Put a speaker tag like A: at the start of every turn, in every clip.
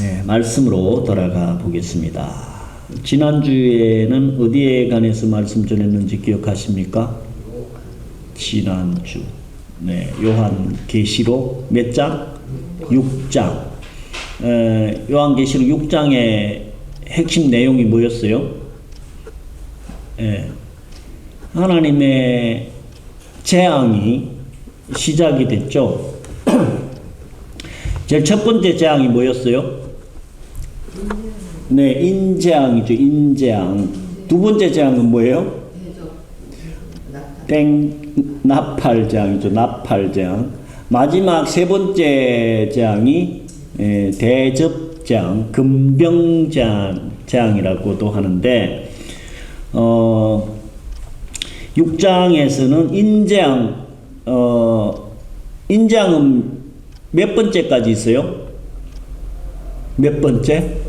A: 네, 말씀으로 돌아가 보겠습니다. 지난주에는 어디에 관해서 말씀 전했는지 기억하십니까? 지난주. 네, 요한계시록 몇 장? 6장. 요한계시록 6장의 핵심 내용이 뭐였어요? 하나님의 재앙이 시작이 됐죠. 제일 첫 번째 재앙이 뭐였어요? 네, 인재앙이죠. 인재앙. 두 번째 재앙은 뭐예요? 나팔재앙이죠. 나팔재앙. 마지막 세 번째 재앙이 대접재앙, 금병재앙이라고도 하는데 6장에서는 인재앙은 몇 번째까지 있어요? 몇 번째?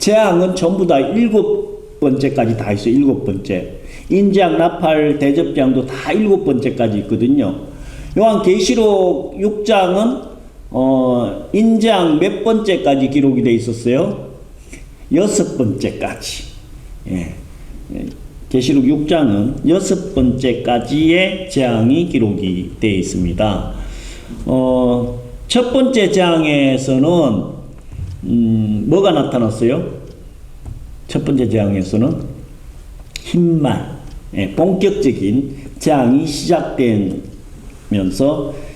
A: 재앙은 전부 다 7번째까지 다 있어요. 7번째. 인재앙, 나팔, 대접재앙도 다 7번째까지 있거든요. 요한계시록 6장은 인재앙 몇 번째까지 기록이 되어 있었어요? 6번째까지. 예. 계시록 6장은 6번째까지의 재앙이 기록이 되어 있습니다. 첫 번째 재앙에서는 뭐가 나타났어요? 첫 번째 재앙에서는 흰말, 본격적인 재앙이 시작되면서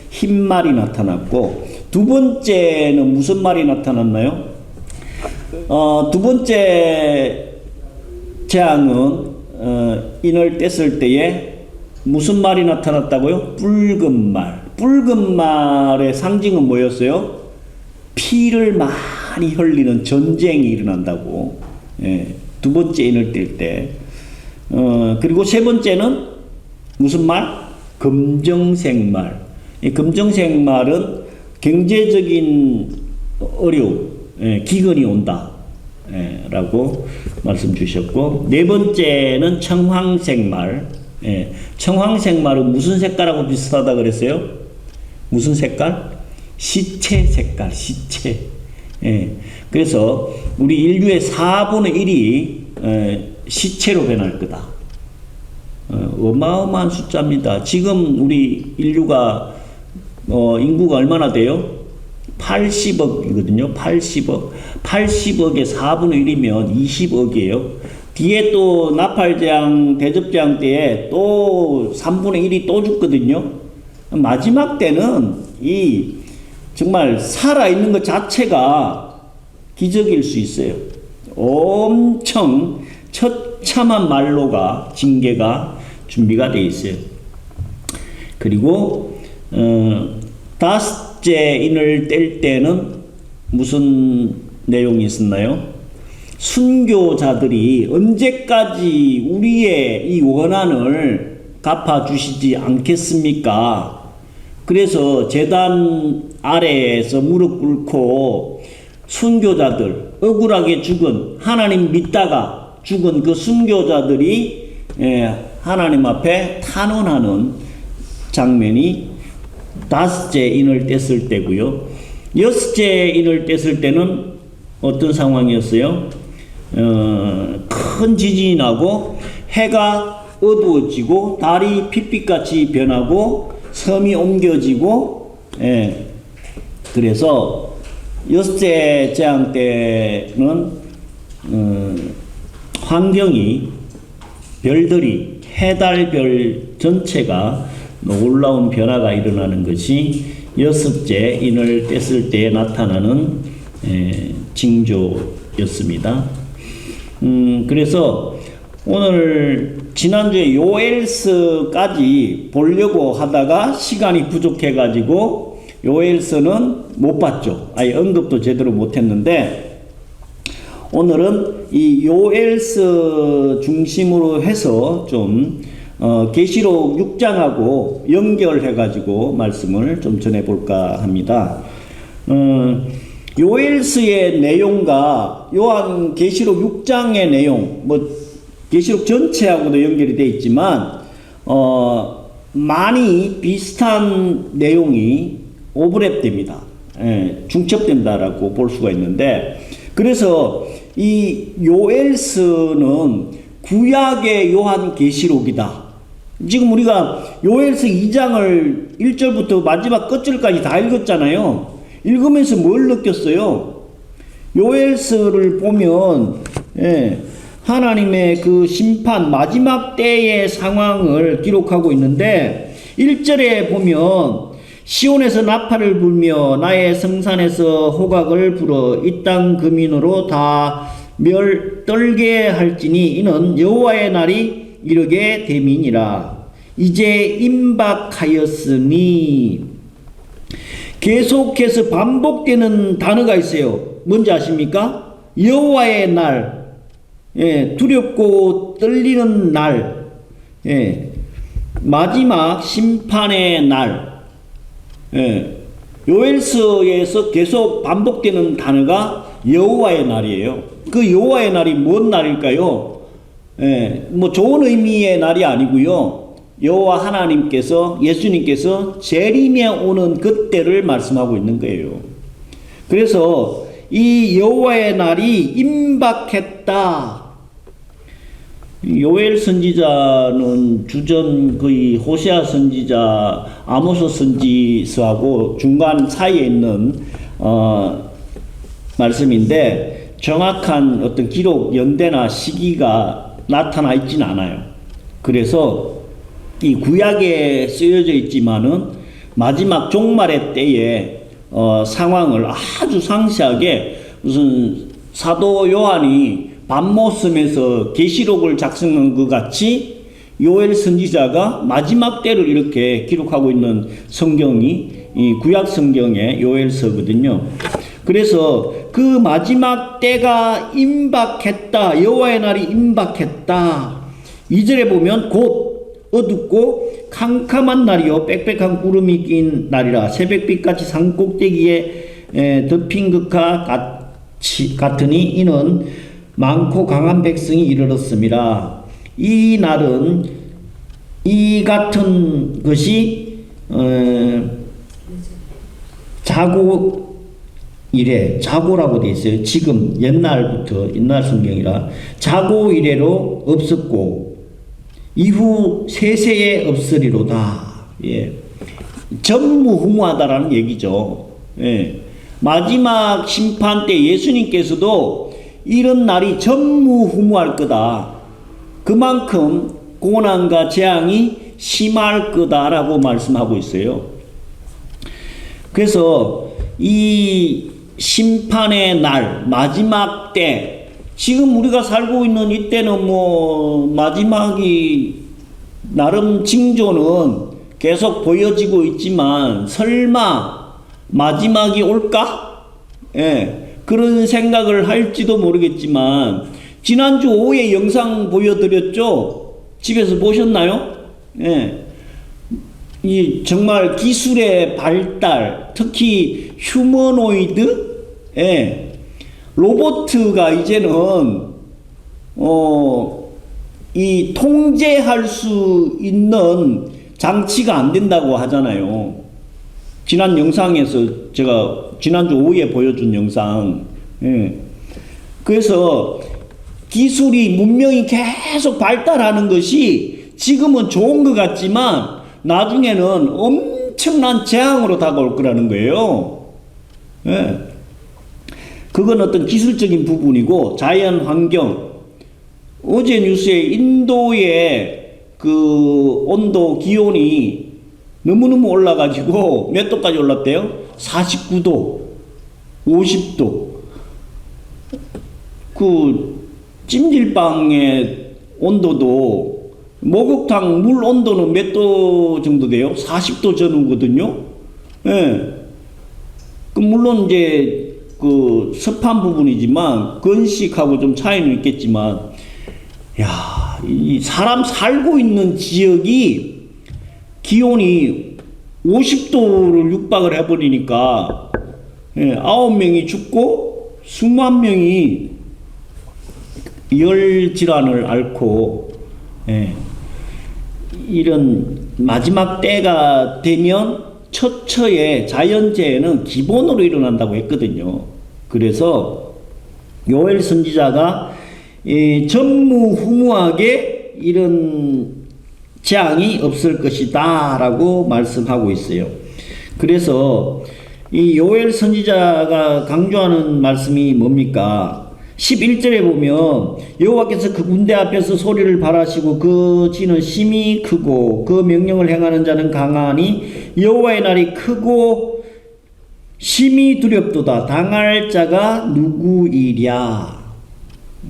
A: 흰말이 나타났고, 두 번째는 무슨 말이 나타났나요? 두 번째 재앙은 인을 뗐을 때에 무슨 말이 나타났다고요? 붉은 말. 붉은 말의 상징은 뭐였어요? 피를 많이 흘리는 전쟁이 일어난다고. 두 번째 인을 뗄 때. 그리고 세 번째는 무슨 말? 검정색 말. 이 검정색 말은 경제적인 어려움, 기근이 온다. 라고 말씀 주셨고, 네 번째는 청황색 말. 청황색 말은 무슨 색깔하고 비슷하다 그랬어요? 무슨 색깔? 시체 색깔, 시체. 그래서 우리 인류의 4분의 1이 시체로 변할 거다. 어마어마한 숫자입니다. 지금 우리 인류가 인구가 얼마나 돼요? 80억이거든요. 80억. 80억의 4분의 1이면 20억이에요. 뒤에 또 나팔재앙, 대접재앙 때에 또 3분의 1이 또 죽거든요. 마지막 때는 이 정말 살아있는 것 자체가 기적일 수 있어요. 엄청 처참한 말로가, 징계가 준비가 되어 있어요. 그리고 다섯째 인을 뗄 때는 무슨 내용이 있었나요? 순교자들이 언제까지 우리의 이 원한을 갚아주시지 않겠습니까? 그래서 제단 아래에서 무릎 꿇고 순교자들, 억울하게 죽은, 하나님 믿다가 죽은 그 순교자들이 하나님 앞에 탄원하는 장면이 다섯째 인을 뗐을 때고요. 여섯째 인을 뗐을 때는 어떤 상황이었어요? 큰 지진이 나고 해가 어두워지고 달이 핏빛같이 변하고 섬이 옮겨지고, 그래서 여섯째 재앙 때는 환경이, 별들이, 해달별 전체가 놀라운 변화가 일어나는 것이 여섯째 인을 뗐을 때 나타나는 징조였습니다. 그래서 오늘 지난주에 요엘서까지 보려고 하다가 시간이 부족해가지고 요엘서는 못 봤죠. 아예 언급도 제대로 못했는데, 오늘은 이 요엘서 중심으로 해서 좀 계시록 6장하고 연결해가지고 말씀을 좀 전해볼까 합니다. 요엘서의 내용과 요한 계시록 6장의 내용, 계시록 전체하고도 연결이 되어 있지만 많이 비슷한 내용이 오버랩됩니다. 중첩된다라고 볼 수가 있는데, 그래서 이 요엘서는 구약의 요한계시록이다. 지금 우리가 요엘서 2장을 1절부터 마지막 끝절까지 다 읽었잖아요. 읽으면서 뭘 느꼈어요? 요엘서를 보면 하나님의 그 심판 마지막 때의 상황을 기록하고 있는데, 1절에 보면 시온에서 나팔을 불며 나의 성산에서 호각을 불어 이 땅 금인으로 다 떨게 할지니 이는 여호와의 날이 이르게 됨이니라. 이제 임박하였으니. 계속해서 반복되는 단어가 있어요. 뭔지 아십니까? 여호와의 날, 두렵고 떨리는 날, 마지막 심판의 날. 요엘서에서 계속 반복되는 단어가 여호와의 날이에요. 그 여호와의 날이 뭔 날일까요? 뭐 좋은 의미의 날이 아니고요. 여호와 하나님께서, 예수님께서 재림에 오는 그때를 말씀하고 있는 거예요. 그래서 이 여호와의 날이 임박했다. 요엘 선지자는 주전 거의 호세아 선지자, 아모스 선지서하고 중간 사이에 있는 말씀인데, 정확한 어떤 기록 연대나 시기가 나타나 있지는 않아요. 그래서 이 구약에 쓰여져 있지만은 마지막 종말의 때에 상황을 아주 상세하게, 무슨 사도 요한이 밤모섬에서 계시록을 작성한 것 같이 요엘 선지자가 마지막 때를 이렇게 기록하고 있는 성경이 이 구약 성경의 요엘서거든요. 그래서 그 마지막 때가 임박했다. 여호와의 날이 임박했다. 2절에 보면 곧 어둡고 캄캄한 날이요 빽빽한 구름이 낀 날이라. 새벽빛같이 산꼭대기에 덮인 것과 같으니 이는 많고 강한 백성이 이르렀음이라. 이 날은 이 같은 것이 자고 이래, 자고라고 되어 있어요. 지금 옛날부터, 옛날 성경이라 자고 이래로 없었고 이후 세세에 없으리로다. 전무후무하다라는 얘기죠. 마지막 심판 때 예수님께서도 이런 날이 전무후무할 거다. 그만큼 고난과 재앙이 심할 거다라고 말씀하고 있어요. 그래서 이 심판의 날, 마지막 때, 지금 우리가 살고 있는 이때는 뭐 마지막이 나름 징조는 계속 보여지고 있지만 설마 마지막이 올까? 그런 생각을 할지도 모르겠지만, 지난주 오후에 영상 보여드렸죠? 집에서 보셨나요? 이 정말 기술의 발달, 특히 휴머노이드, 로보트가 이제는 이 통제할 수 있는 장치가 안 된다고 하잖아요. 지난 영상에서 제가 지난주 오후에 보여준 영상. 그래서 기술이 문명이 계속 발달하는 것이 지금은 좋은 것 같지만 나중에는 엄청난 재앙으로 다가올 거라는 거예요. 그건 어떤 기술적인 부분이고, 자연 환경. 어제 뉴스에 인도의 그 온도 기온이 너무너무 올라가지고 몇 도까지 올랐대요? 49도, 50도. 그 찜질방의 온도도, 목욕탕 물 온도는 몇 도 정도 돼요? 40도 전후거든요. 그 물론 이제 그 습한 부분이지만 건식하고 좀 차이는 있겠지만, 야, 이 사람 살고 있는 지역이 기온이 50도를 육박을 해버리니까 9명이 죽고 수만 명이 열 질환을 앓고, 이런 마지막 때가 되면 처처의 자연재해는 기본으로 일어난다고 했거든요. 그래서 요엘 선지자가 전무후무하게 이런 재앙이 없을 것이다 라고 말씀하고 있어요. 그래서 이 요엘 선지자가 강조하는 말씀이 뭡니까? 11절에 보면 여호와께서 그 군대 앞에서 소리를 발하시고 그 지는 심히 크고 그 명령을 행하는 자는 강하니 여호와의 날이 크고 심히 두렵도다. 당할 자가 누구이랴.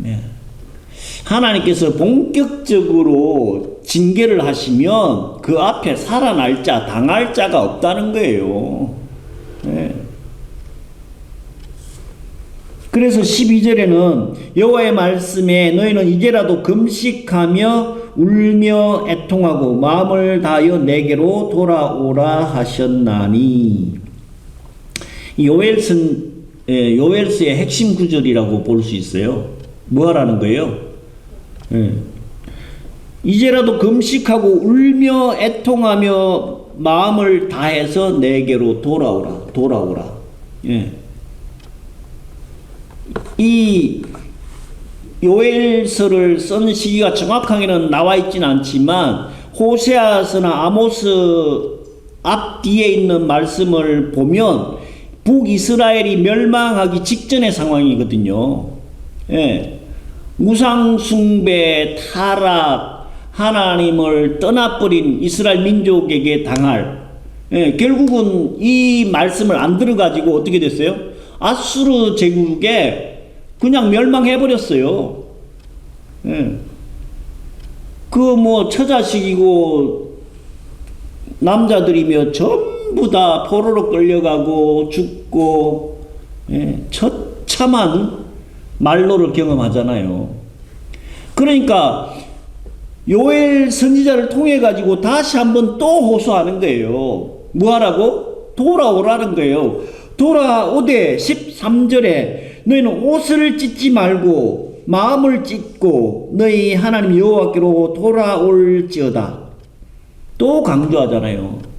A: 네. 하나님께서 본격적으로 징계를 하시면 그 앞에 살아날 자, 당할 자가 없다는 거예요. 네. 그래서 12절에는 여호와의 말씀에 너희는 이제라도 금식하며 울며 애통하고 마음을 다하여 내게로 돌아오라 하셨나니. 요엘서의 핵심 구절이라고 볼 수 있어요. 뭐 하라는 거예요? 이제라도 금식하고 울며 애통하며 마음을 다해서 내게로 돌아오라. 예. 이 요엘서를 쓴 시기가 정확하게는 나와 있지는 않지만 호세아서나 아모스 앞뒤에 있는 말씀을 보면 북이스라엘이 멸망하기 직전의 상황이거든요. 예. 우상숭배, 타락, 하나님을 떠나버린 이스라엘 민족에게 당할, 결국은 이 말씀을 안 들어가지고 어떻게 됐어요? 아수르 제국에 그냥 멸망해버렸어요. 그 뭐 처자식이고 남자들이며 전부 다 포로로 끌려가고 죽고, 처참한 말로를 경험하잖아요. 그러니까 요엘 선지자를 통해 가지고 다시 한번 또 호소하는 거예요. 뭐 하라고? 돌아오라는 거예요. 돌아오되 13절에 너희는 옷을 찢지 말고 마음을 찢고 너희 하나님 여호와께로 돌아올지어다. 또 강조하잖아요.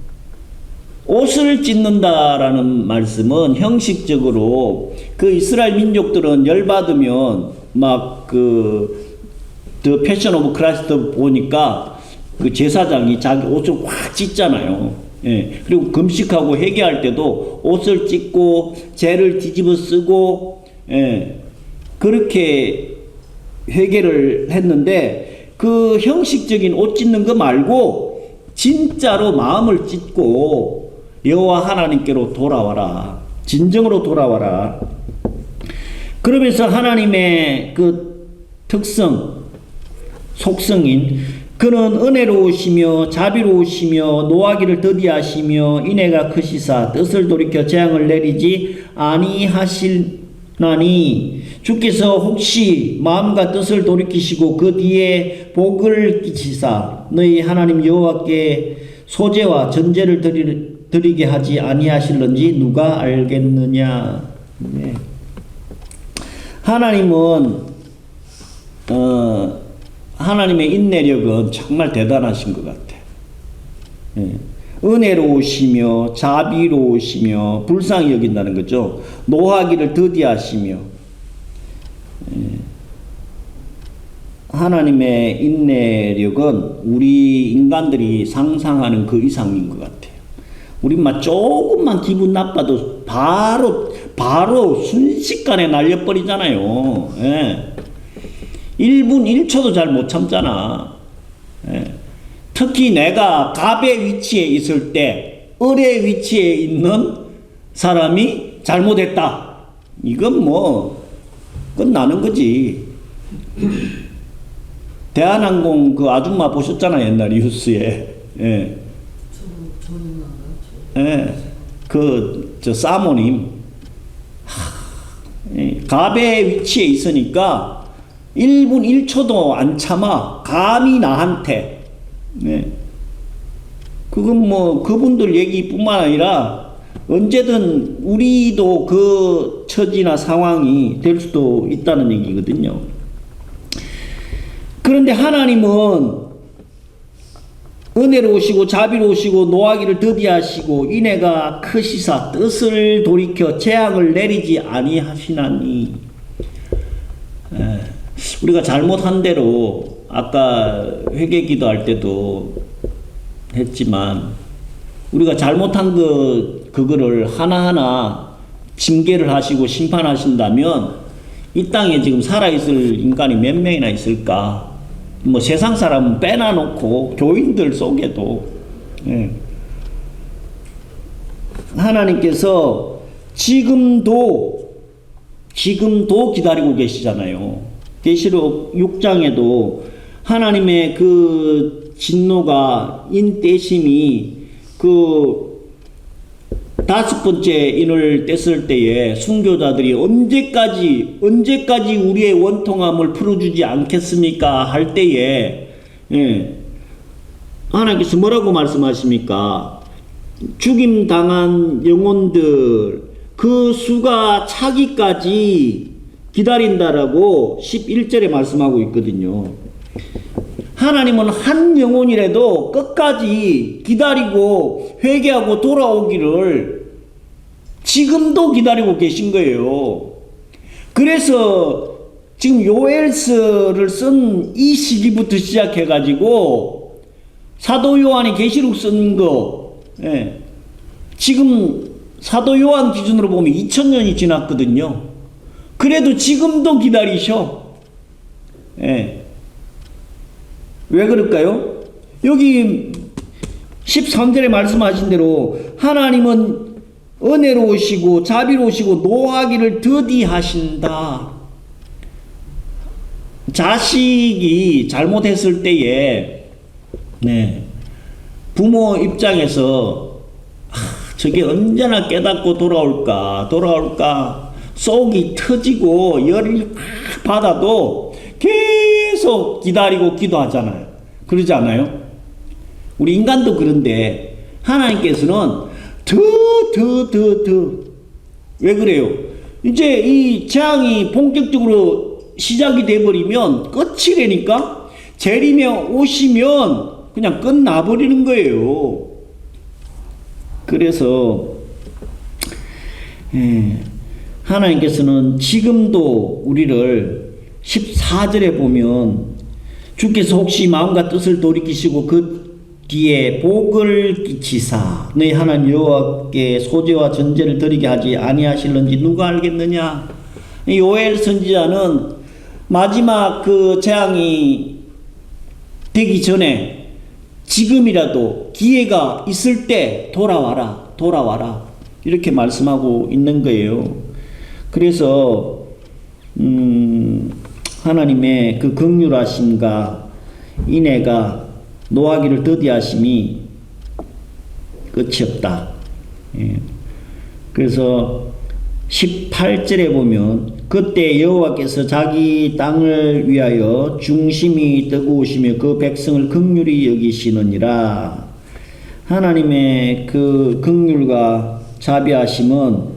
A: 옷을 찢는다라는 말씀은 형식적으로 그 이스라엘 민족들은 열받으면 막 The Passion of Christ 보니까 그 제사장이 자기 옷을 확 찢잖아요. 예. 그리고 금식하고 회개할 때도 옷을 찢고 재를 뒤집어 쓰고, 그렇게 회개를 했는데 그 형식적인 옷 찢는 거 말고 진짜로 마음을 찢고 여호와 하나님께로 돌아와라. 진정으로 돌아와라. 그러면서 하나님의 그 특성, 속성인 그는 은혜로우시며 자비로우시며 노하기를 더디하시며 인애가 크시사 뜻을 돌이켜 재앙을 내리지 아니하실나니 주께서 혹시 마음과 뜻을 돌이키시고 그 뒤에 복을 끼치사 너희 하나님 여호와께 소제와 전제를 드리게 하지 아니하실런지 누가 알겠느냐. 네. 하나님의 인내력은 정말 대단하신 것 같아요. 은혜로우시며 자비로우시며 불쌍히 여긴다는 거죠. 노하기를 더디하시며. 하나님의 인내력은 우리 인간들이 상상하는 그 이상인 것 같아요. 우리 막 조금만 기분 나빠도 바로 순식간에 날려버리잖아요. 1분 1초도 잘 못 참잖아. 특히 내가 갑의 위치에 있을 때 을의 위치에 있는 사람이 잘못했다. 이건 뭐 끝나는 거지. 대한항공 그 아줌마 보셨잖아, 옛날 뉴스에. 저 사모님. 갑의 위치에 있으니까 1분 1초도 안 참아. 감히 나한테. 그건 뭐 그분들 얘기뿐만 아니라 언제든 우리도 그 처지나 상황이 될 수도 있다는 얘기거든요. 그런데 하나님은 은혜로우시고 자비로우시고 노하기를 더디하시고 이내가 크시사 뜻을 돌이켜 재앙을 내리지 아니하시나니. 우리가 잘못한 대로 아까 회개 기도할 때도 했지만 우리가 잘못한 그거를 하나하나 징계를 하시고 심판하신다면 이 땅에 지금 살아있을 인간이 몇 명이나 있을까? 뭐 세상 사람은 빼놔놓고 교인들 속에도 하나님께서 지금도 기다리고 계시잖아요. 계시록 6장에도 하나님의 그 진노가 인떼심이 그 5번째 인을 뗐을 때에 순교자들이 언제까지 우리의 원통함을 풀어주지 않겠습니까? 할 때에 하나님께서 뭐라고 말씀하십니까? 죽임 당한 영혼들 그 수가 차기까지 기다린다라고 11절에 말씀하고 있거든요. 하나님은 한 영혼이라도 끝까지 기다리고 회개하고 돌아오기를 지금도 기다리고 계신 거예요. 그래서 지금 요엘서를 쓴 이 시기부터 시작해가지고 사도 요한이 계시록 쓴 거, 지금 사도 요한 기준으로 보면 2000년이 지났거든요. 그래도 지금도 기다리셔. 왜 그럴까요? 여기 13절에 말씀하신 대로 하나님은 은혜로우시고 자비로우시고 노하기를 더디하신다. 자식이 잘못했을 때에 부모 입장에서 저게 언제나 깨닫고 돌아올까 속이 터지고 열이 받아도 계속 기다리고 기도하잖아요. 그러지 않아요? 우리 인간도 그런데 하나님께서는 더 왜 그래요? 이제 이 재앙이 본격적으로 시작이 돼버리면 끝이라니까. 재림에 오시면 그냥 끝나버리는 거예요. 그래서 하나님께서는 지금도 우리를 14절에 보면 주께서 혹시 마음과 뜻을 돌이키시고 그 뒤에 복을 끼치사 너희 하나님 여호와께 소제와 전제를 드리게 하지 아니하실는지 누가 알겠느냐. 요엘 선지자는 마지막 그 재앙이 되기 전에 지금이라도 기회가 있을 때 돌아와라 이렇게 말씀하고 있는 거예요. 그래서 하나님의 그 긍휼하심과 인애가 노하기를 더디하심이 끝이 없다. 그래서 18절에 보면 그때 여호와께서 자기 땅을 위하여 중심이 뜨거우시며 그 백성을 긍휼히 여기시느니라. 하나님의 그 긍휼과 자비하심은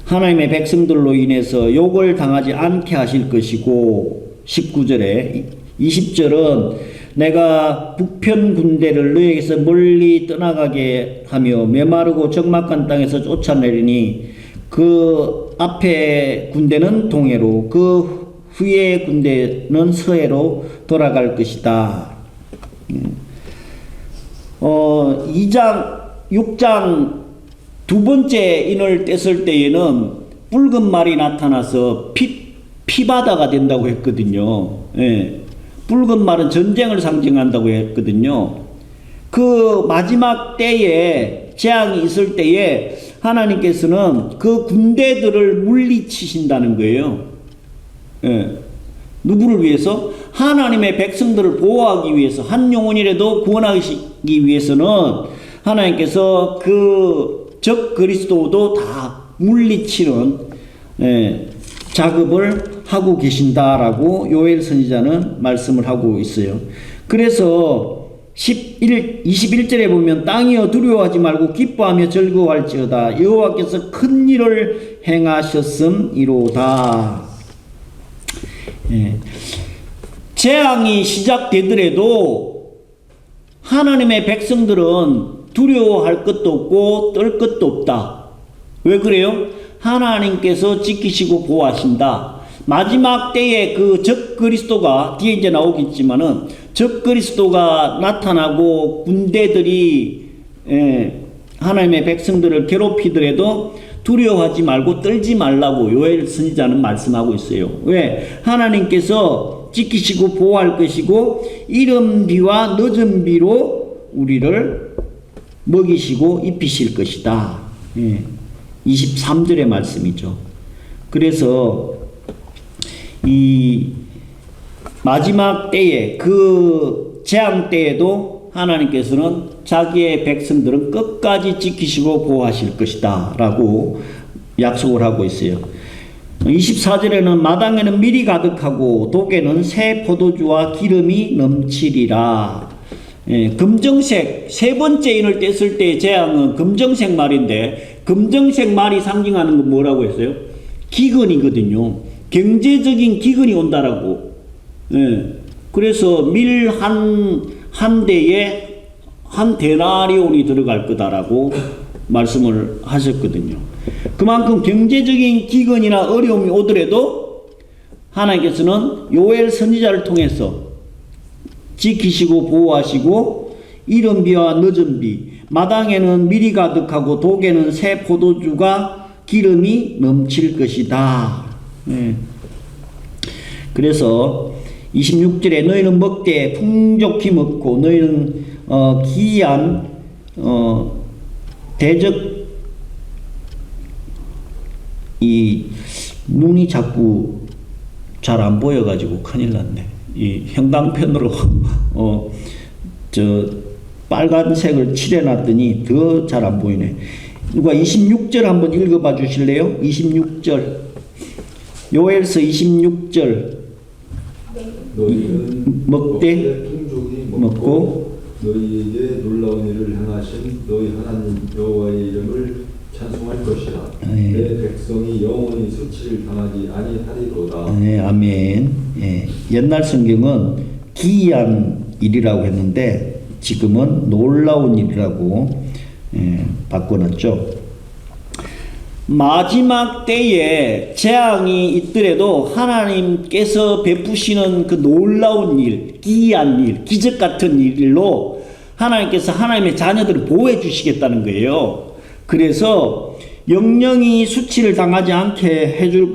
A: 하나님의 백성들로 인해서 욕을 당하지 않게 하실 것이고 19절에 20절은 내가 북편 군대를 너에게서 멀리 떠나가게 하며 메마르고 적막한 땅에서 쫓아내리니 그 앞에 군대는 동해로 그 후에 군대는 서해로 돌아갈 것이다. 6장 두 번째 인을 뗐을 때에는 붉은 말이 나타나서 피바다가 된다고 했거든요. 붉은 말은 전쟁을 상징한다고 했거든요. 그 마지막 때에 재앙이 있을 때에 하나님께서는 그 군대들을 물리치신다는 거예요. 누구를 위해서? 하나님의 백성들을 보호하기 위해서, 한 영혼이라도 구원하기 위해서는 하나님께서 그 적 그리스도도 다 물리치는 작업을 하고 계신다라고 요엘 선지자는 말씀을 하고 있어요. 그래서 21절에 보면 땅이여 두려워하지 말고 기뻐하며 즐거워할지어다 여호와께서 큰 일을 행하셨음이로다. 재앙이 시작되더라도 하나님의 백성들은 두려워할 것도 없고 떨 것도 없다. 왜 그래요? 하나님께서 지키시고 보호하신다. 마지막 때에 그 적 그리스도가 뒤에 이제 나오겠지만은 적 그리스도가 나타나고 군대들이 하나님의 백성들을 괴롭히더라도 두려워하지 말고 떨지 말라고 요엘 선지자는 말씀하고 있어요. 왜? 하나님께서 지키시고 보호할 것이고 이른 비와 늦은 비로 우리를 먹이시고 입히실 것이다. 23절의 말씀이죠. 그래서 이 마지막 때에 그 재앙 때에도 하나님께서는 자기의 백성들은 끝까지 지키시고 보호하실 것이다 라고 약속을 하고 있어요. 24절에는 마당에는 밀이 가득하고 독에는 새 포도주와 기름이 넘치리라. 금정색 세 번째 인을 뗐을 때의 재앙은 금정색 말인데 금정색 말이 상징하는 건 뭐라고 했어요? 기근이거든요. 경제적인 기근이 온다라고. 그래서 밀 한 대에 한 데나리온이 들어갈 거다라고 말씀을 하셨거든요. 그만큼 경제적인 기근이나 어려움이 오더라도 하나님께서는 요엘 선지자를 통해서 지키시고 보호하시고 이른 비와 늦은 비, 마당에는 밀이 가득하고 독에는 새 포도주가 기름이 넘칠 것이다. 그래서 26절에 너희는 먹되 풍족히 먹고 너희는 기이한 대적 이 눈이 자꾸 잘 안 보여가지고 큰일 났네. 이 형광펜으로 저 빨간색을 칠해놨더니 더 잘 안 보이네. 누가 26절 한번 읽어봐 주실래요? 26절 요엘서 26절
B: 너희는
A: 먹되
B: 풍족히
A: 먹고
B: 너희에게 놀라운 일을 행하신 너희 하나님 여호와의 이름을 찬송할 것이라. 내 백성이 영원히 수치를 당하지 아니하리로다.
A: 네, 아멘. 옛날 성경은 기이한 일이라고 했는데 지금은 놀라운 일이라고 바꿔놨죠. 마지막 때에 재앙이 있더라도 하나님께서 베푸시는 그 놀라운 일, 기이한 일, 기적 같은 일로 하나님께서 하나님의 자녀들을 보호해 주시겠다는 거예요. 그래서 영영이 수치를 당하지 않게 해줄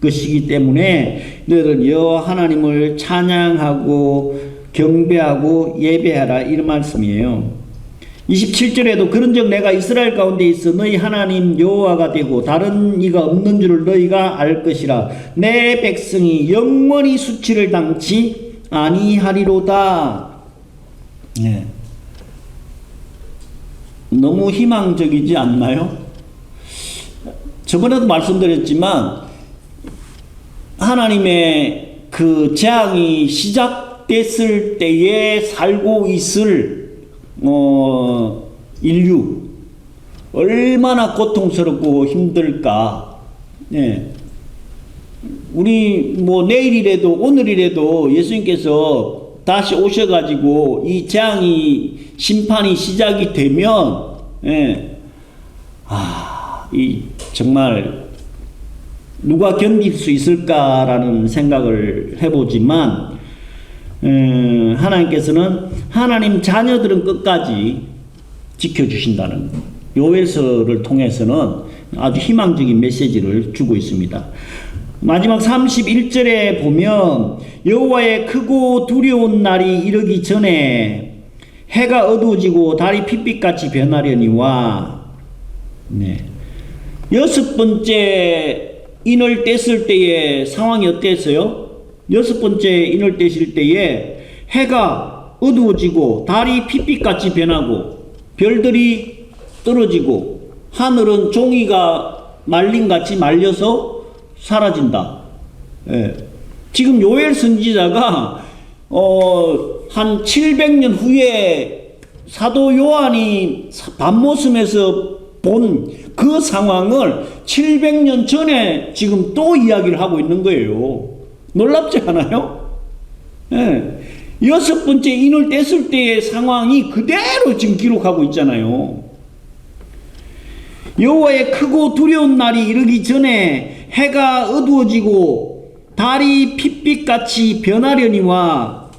A: 것이기 때문에 너희는 여호와 하나님을 찬양하고 경배하고 예배하라 이런 말씀이에요. 27절에도 그런즉 내가 이스라엘 가운데 있어 너희 하나님 여호와가 되고 다른 이가 없는 줄을 너희가 알 것이라. 내 백성이 영원히 수치를 당치 아니하리로다. 너무 희망적이지 않나요? 저번에도 말씀드렸지만 하나님의 그 재앙이 시작됐을 때에 살고 있을 인류 얼마나 고통스럽고 힘들까. 우리 뭐 내일이라도 오늘이라도 예수님께서 다시 오셔가지고 이 재앙이 심판이 시작이 되면 이 정말 누가 견딜 수 있을까라는 생각을 해보지만 하나님께서는 하나님 자녀들은 끝까지 지켜주신다는 요엘서를 통해서는 아주 희망적인 메시지를 주고 있습니다. 마지막 31절에 보면 여호와의 크고 두려운 날이 이르기 전에 해가 어두워지고 달이 핏빛같이 변하려니와. 여섯 번째 인을 뗐을 때의 상황이 어땠어요? 여섯 번째 인을 떼실 때에 해가 어두워지고 달이 핏빛같이 변하고 별들이 떨어지고 하늘은 종이가 말림같이 말려서 사라진다. 지금 요엘 선지자가 한 700년 후에 사도 요한이 밤모섬에서 본 그 상황을 700년 전에 지금 또 이야기를 하고 있는 거예요. 놀랍지 않아요? 여섯 번째 인을 뗐을 때의 상황이 그대로 지금 기록하고 있잖아요. 여호와의 크고 두려운 날이 이르기 전에 해가 어두워지고 달이 핏빛같이 변하려니와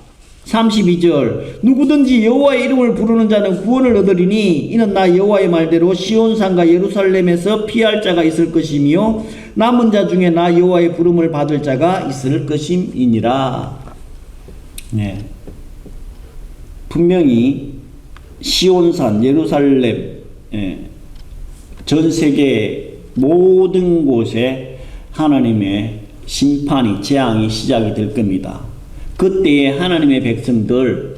A: 32절 누구든지 여호와의 이름을 부르는 자는 구원을 얻으리니 이는 나 여호와의 말대로 시온산과 예루살렘에서 피할 자가 있을 것이며 남은 자 중에 나 여호와의 부름을 받을 자가 있을 것임이니라. 네. 분명히 시온산, 예루살렘, 전 세계 모든 곳에 하나님의 심판이, 재앙이 시작이 될 겁니다. 그때에 하나님의 백성들,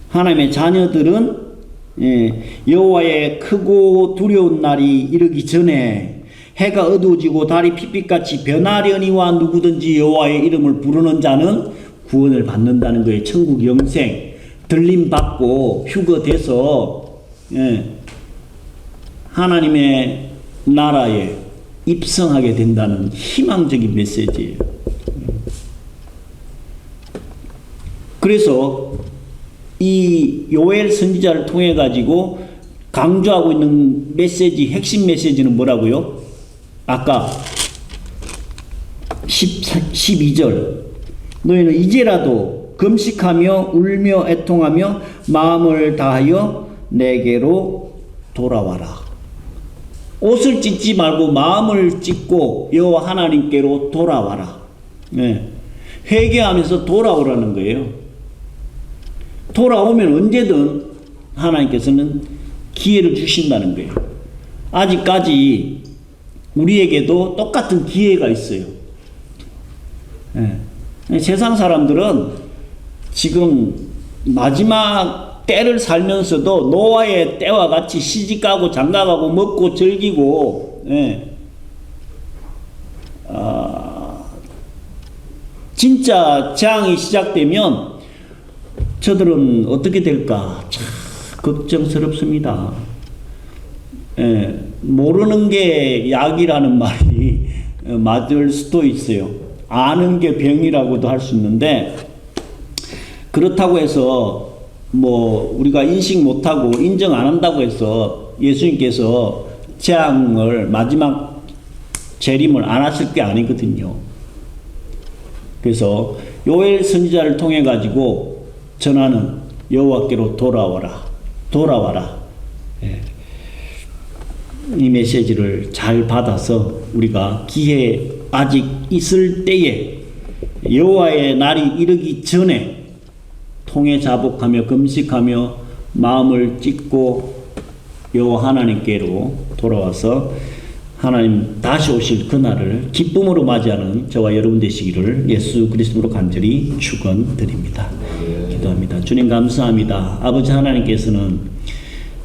A: 하나님의 자녀들은 여호와의 크고 두려운 날이 이르기 전에 해가 어두워지고 달이 핏빛같이 변하려니와 누구든지 여호와의 이름을 부르는 자는 구원을 받는다는 거예요. 천국 영생, 들림 받고 휴거돼서 하나님의 나라에 입성하게 된다는 희망적인 메시지예요. 그래서 이 요엘 선지자를 통해 가지고 강조하고 있는 메시지, 핵심 메시지는 뭐라고요? 아까 12절 너희는 이제라도 금식하며 울며 애통하며 마음을 다하여 내게로 돌아와라. 옷을 찢지 말고 마음을 찢고 여호와 하나님께로 돌아와라. 회개하면서 돌아오라는 거예요. 돌아오면 언제든 하나님께서는 기회를 주신다는 거예요. 아직까지 우리에게도 똑같은 기회가 있어요. 세상 사람들은 지금 마지막 때를 살면서도 노아의 때와 같이 시집가고 장가가고 먹고 즐기고 진짜 재앙이 시작되면 저들은 어떻게 될까 참 걱정스럽습니다. 모르는 게 약이라는 말이 맞을 수도 있어요. 아는 게 병이라고도 할 수 있는데, 그렇다고 해서 뭐 우리가 인식 못하고 인정 안 한다고 해서 예수님께서 재앙을 마지막 재림을 안 하실 게 아니거든요. 그래서 요엘 선지자를 통해 가지고 전하는 여호와께로 돌아와라, 돌아와라. 이 메시지를 잘 받아서 우리가 기회 아직 있을 때에 여호와의 날이 이르기 전에 통해 자복하며 금식하며 마음을 찢고 여호와 하나님께로 돌아와서 하나님 다시 오실 그날을 기쁨으로 맞이하는 저와 여러분 되시기를 예수 그리스도로 간절히 축원드립니다. 기도합니다. 주님 감사합니다. 아버지 하나님께서는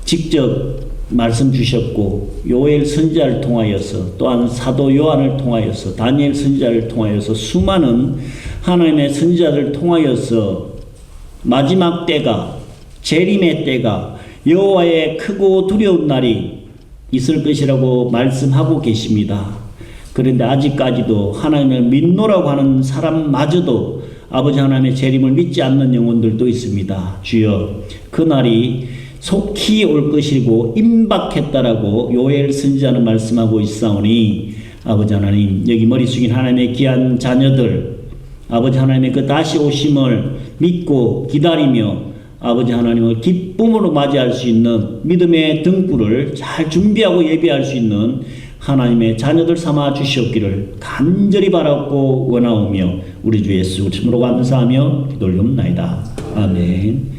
A: 직접 말씀 주셨고 요엘 선지자를 통하여서 또한 사도 요한을 통하여서 다니엘 선지자를 통하여서 수많은 하나님의 선지자를 통하여서 마지막 때가 재림의 때가 여호와의 크고 두려운 날이 있을 것이라고 말씀하고 계십니다. 그런데 아직까지도 하나님을 믿노라고 하는 사람마저도 아버지 하나님의 재림을 믿지 않는 영혼들도 있습니다. 주여 그날이 속히 올 것이고 임박했다라고 요엘 선지자는 말씀하고 있사오니 아버지 하나님 여기 머리 숙인 하나님의 귀한 자녀들 아버지 하나님의 그 다시 오심을 믿고 기다리며 아버지 하나님을 기쁨으로 맞이할 수 있는 믿음의 등불을 잘 준비하고 예비할 수 있는 하나님의 자녀들 삼아 주시옵기를 간절히 바라고 원하오며 우리 주 예수 이름으로 감사하며 기도 올리옵나이다. 아멘.